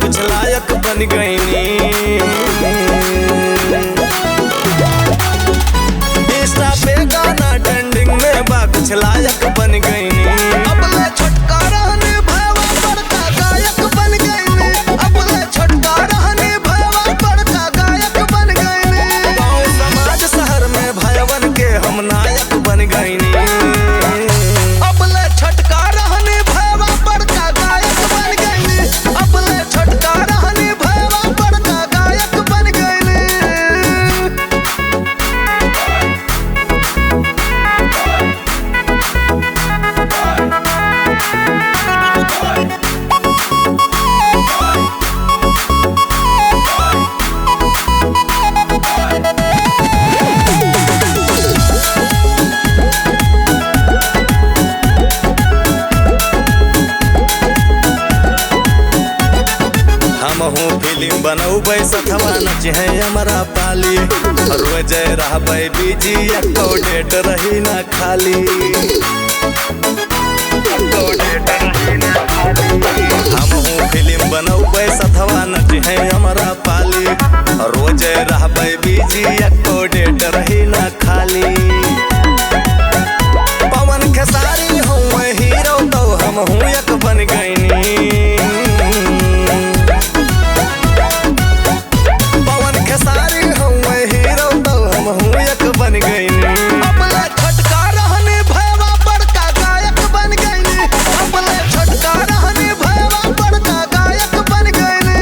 कुछ लायक बन गईनी। इंस्टा पे गाना ट्रेंडिंग में बा कुछ लायक बन गईनी। अब ले छोटका रहने भैया बड़का गायक बन गईनी। अब ले छोटका रहने भैया बड़का गायक बन गईनी। गाँव समाज शहर में भैयावन के हम नायक बन गईनी। अब ले छोटका रहने भैया बड़का गायक बन गईनी। अब ले छोटका रहने भैया बड़का गायक बन गईनी। हमहू फिल्म बनौबै सथवा नच है हमारा पाली। रोज रहबै बिजी एको डेट रही ना खाली। हमहू फिल्म बनौबै सथवा नच है हमारा पाली। रोज रहबै बिजी एको डेट रही ना खाली। पवन खेसारी हूँ हीरो तो हमहू एक बन गईनी। बन गईनी। अब ले छोटका रहने भैया बड़का गायक बन गईनी। अब ले छोटका रहने भैया बड़का गायक बन गईनी।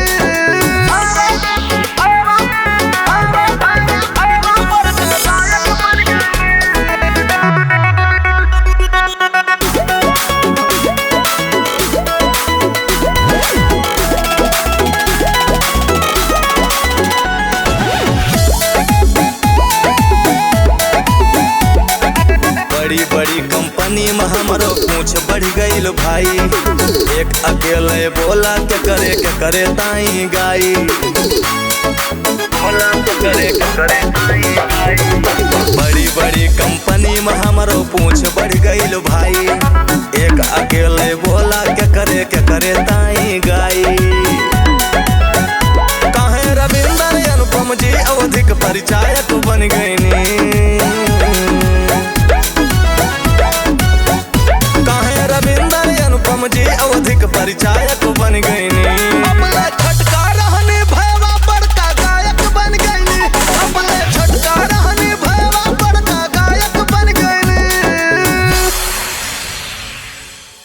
बड़ी बड़ी कंपनी में हमारो पूछ बढ़ गईल भाई। एक अकेले बोला के करे ताई गाई। बोला के करे ताई गाई। बड़ी बड़ी कंपनी में हमारो पूछ बढ़ गईल भाई। एक अकेले बोला के करे ताई गाई। काहे रविंदर अनुपम जी अवधिक परिचायक बन गईनी। रविंदर अनुपम जी अवधिक परिचायक